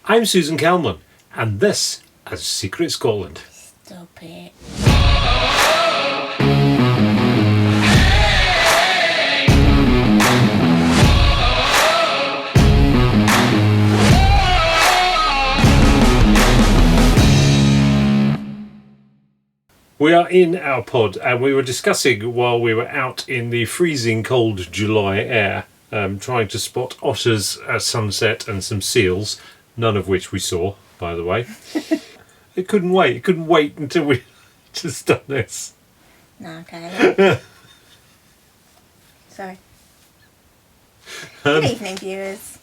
I'm Susan Kelman, and this is Secret Scotland. Stop it. We are in our pod, and we were discussing while we were out in the freezing cold July air, trying to spot otters at sunset and some seals, none of which we saw, by the way. It couldn't wait until we just done this. No, okay. Sorry. Good evening, viewers.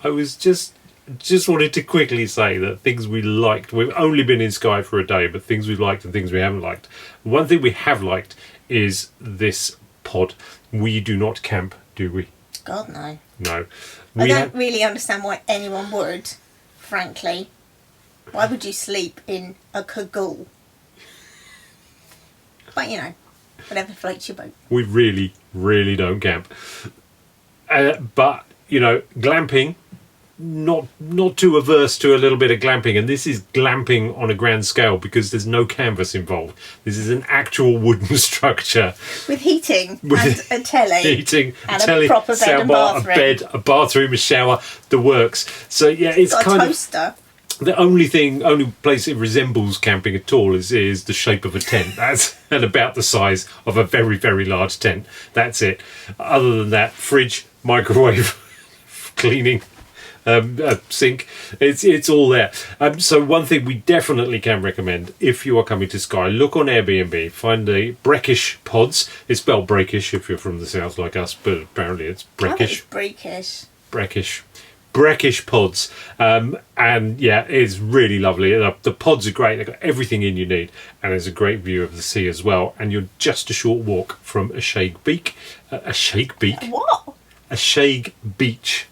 I was just wanted to quickly say that things we liked, we've only been in Skye for a day, but things we liked and things we haven't liked. One thing we have liked is this pod. We do not camp, do we? God, no. No. I don't really understand why anyone would, frankly. Why would you sleep in a cagoule? But, you know, whatever floats your boat. We really, really don't camp. But, you know, glamping, not too averse to a little bit of glamping, and this is glamping on a grand scale because there's no canvas involved. This is an actual wooden structure with heating and a telly, and a proper bed and bathroom, a bathroom, a shower, the works. So yeah, it's got kind a toaster. The only place it resembles camping at all is the shape of a tent. That's and about the size of a very, very large tent. That's it. Other than that, fridge, microwave, cleaning. Sink, it's all there. So one thing we definitely can recommend if you are coming to Skye, look on Airbnb, find the Breakish Pods. It's spelled Breakish if you're from the south like us, but apparently it's Breakish. Breakish Pods, and yeah, it's really lovely. The pods are great. They've got everything in you need, and there's a great view of the sea as well. And you're just a short walk from a shag beach. What? A shag beach.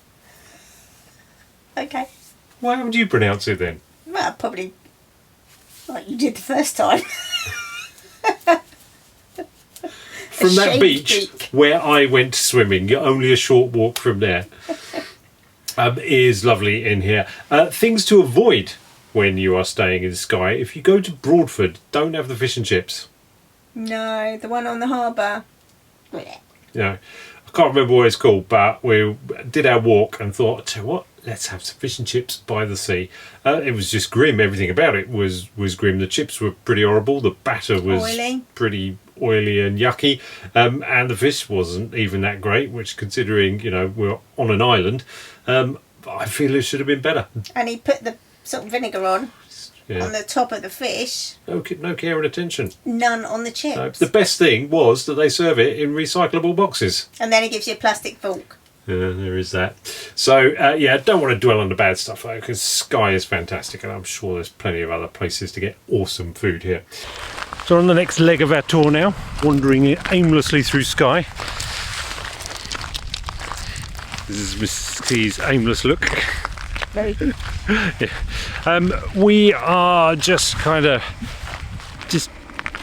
Okay. Why haven't you pronounced it then? Well, probably like you did the first time. From that beach where I went swimming, you're only a short walk from there. Is lovely in here. Things to avoid when you are staying in Skye. If you go to Broadford, don't have the fish and chips. No, the one on the harbour. Yeah, I can't remember what it's called, but we did our walk and thought, tell you what, let's have some fish and chips by the sea. It was just grim. Everything about it was grim. The chips were pretty horrible. The batter was pretty oily and yucky, and the fish wasn't even that great, which, considering, you know, we're on an island, I feel it should have been better. And he put the salt and vinegar on the top of the fish. No care and attention. None on the chips. No. The best thing was that they serve it in recyclable boxes. And then he gives you a plastic fork. Yeah, there is that. So, don't want to dwell on the bad stuff, though, because Skye is fantastic, and I'm sure there's plenty of other places to get awesome food here. So on the next leg of our tour now, wandering aimlessly through Skye. This is Miss Skye's aimless look. Very good. Yeah. We are just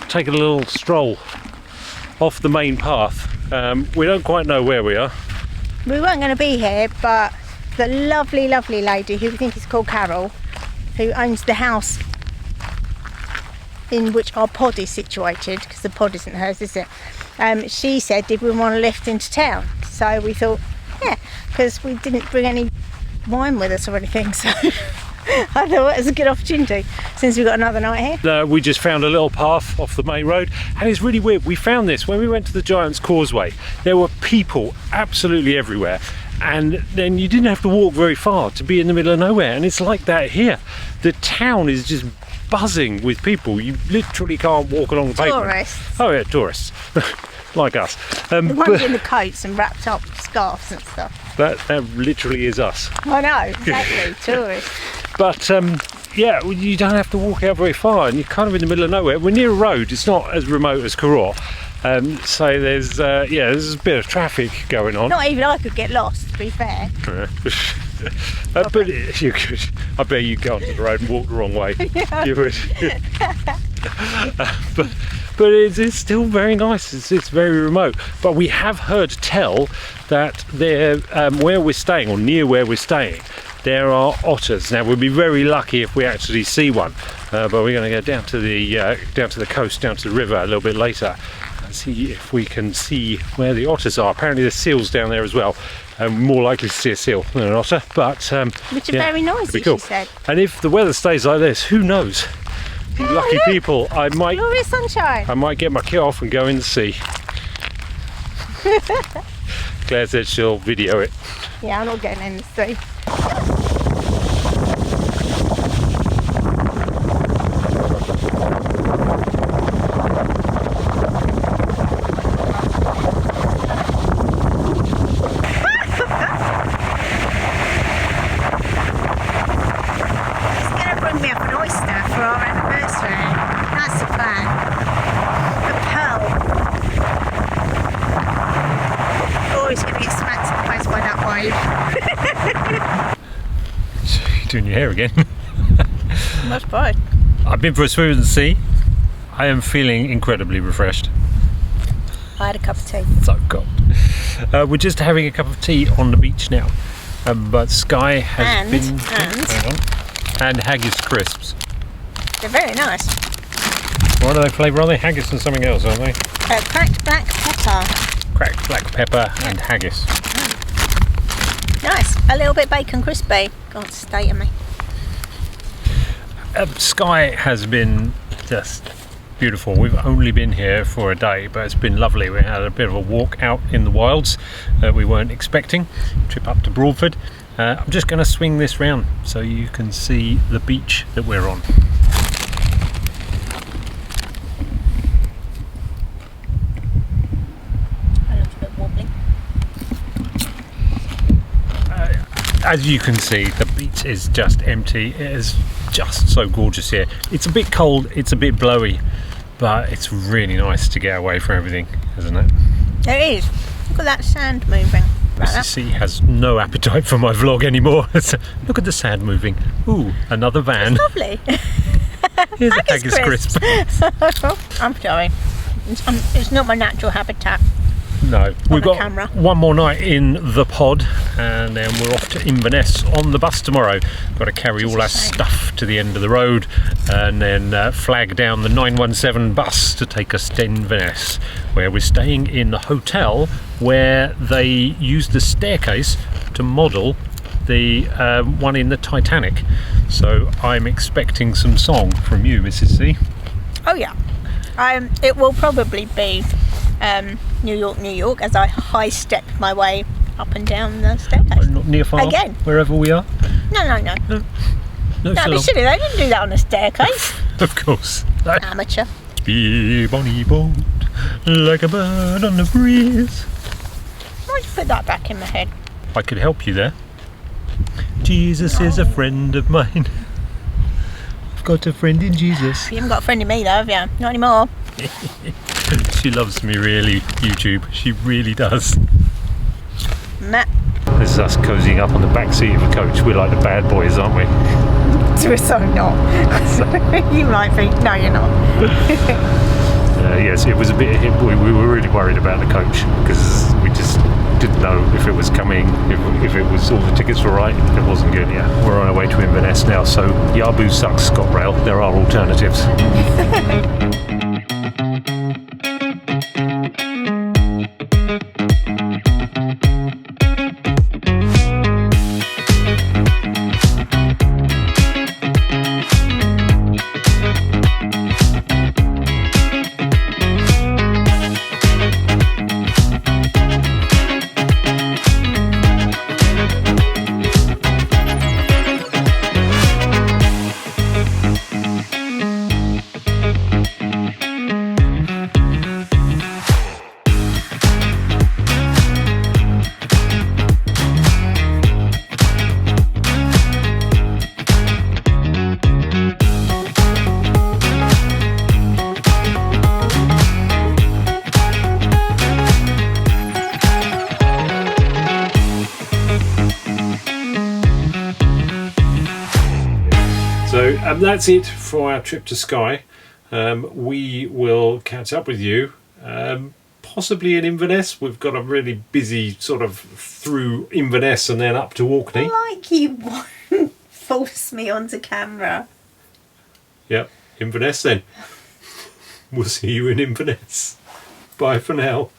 taking a little stroll off the main path. We don't quite know where we are. We weren't going to be here, but the lovely, lovely lady, who we think is called Carol, who owns the house in which our pod is situated, because the pod isn't hers, is it? She said, did we want to lift into town? So we thought, yeah, because we didn't bring any wine with us or anything, so I thought it was a good opportunity since we've got another night here. We just found a little path off the main road, and it's really weird. We found this when we went to the Giant's Causeway. There were people absolutely everywhere, and then you didn't have to walk very far to be in the middle of nowhere, and it's like that here. The town is just buzzing with people. You literally can't walk along the pavement. Tourists. Oh yeah, tourists. Like us. The ones in the coats and wrapped up scarves and stuff. That literally is us. I know, exactly. Tourists. But you don't have to walk out very far, and you're kind of in the middle of nowhere. We're near a road. It's not as remote as Carraw. So there's a bit of traffic going on. Not even I could get lost, to be fair. But you could. I bet you'd go onto the road and walk the wrong way. Yeah. You would. But it's still very nice. It's very remote. But we have heard tell that there, where we're staying, or near where we're staying, there are otters. Now we'll be very lucky if we actually see one, but we're going to go down to the coast, down to the river a little bit later, and see if we can see where the otters are. Apparently there's seals down there as well. More likely to see a seal than an otter, but which are very noisy, cool. she said. And if the weather stays like this, who knows? Lucky people, I might glorious sunshine. I might get my kit off and go in the sea. Claire said she'll video it. Yeah, I'm not getting in the sea. Doing your hair again. Much fun. I've been for a swim in the sea. I am feeling incredibly refreshed. I had a cup of tea. So cold. We're just having a cup of tea on the beach now, but Skye has been and haggis crisps. They're very nice. What are they flavour? Are they haggis and something else, aren't they? Cracked black pepper. Cracked black pepper and haggis. Nice. A little bit bacon crispy. God, stay to me. Skye has been just beautiful. We've only been here for a day, but it's been lovely. We had a bit of a walk out in the wilds that we weren't expecting. Trip up to Broadford. I'm just going to swing this round so you can see the beach that we're on. As you can see, the beach is just empty. It is just so gorgeous here. It's a bit cold, it's a bit blowy, but it's really nice to get away from everything, isn't it? It is. Look at that sand moving. Mrs C has no appetite for my vlog anymore. Look at the sand moving. Ooh, another van. It's lovely. Here's a haggis crisp. I'm sorry. It's not my natural habitat. No, we've got camera. One more night in the pod, and then we're off to Inverness on the bus tomorrow. Got to carry all our stuff to the end of the road, and then flag down the 917 bus to take us to Inverness, where we're staying in the hotel where they used the staircase to model the one in the Titanic. So I'm expecting some song from you, Mrs C. Oh yeah, it will probably be New York, New York, as I high step my way up and down the staircase. Not near far, again, wherever we are. No, be silly. They didn't do that on a staircase. Of course. Amateur. Be bonny boat, like a bird on the breeze. Why'd you put that back in my head? I could help you there. Jesus is a friend of mine. I've got a friend in Jesus. You haven't got a friend in me though, have you? Not anymore. She loves me really, YouTube. She really does. Matt. This is us cozying up on the back seat of a coach. We're like the bad boys, aren't we? We're so not. You might be. No, you're not. Yes, it was a bit. We were really worried about the coach because we just didn't know if it was coming, if it was all the tickets were right. It wasn't good. Yeah, we're on our way to Inverness now. So Yabu sucks, ScotRail. There are alternatives. So that's it for our trip to Skye. We will catch up with you possibly in Inverness. We've got a really busy sort of through Inverness and then up to Orkney. Like you won't force me onto camera. Yep, Inverness then. We'll see you in Inverness. Bye for now.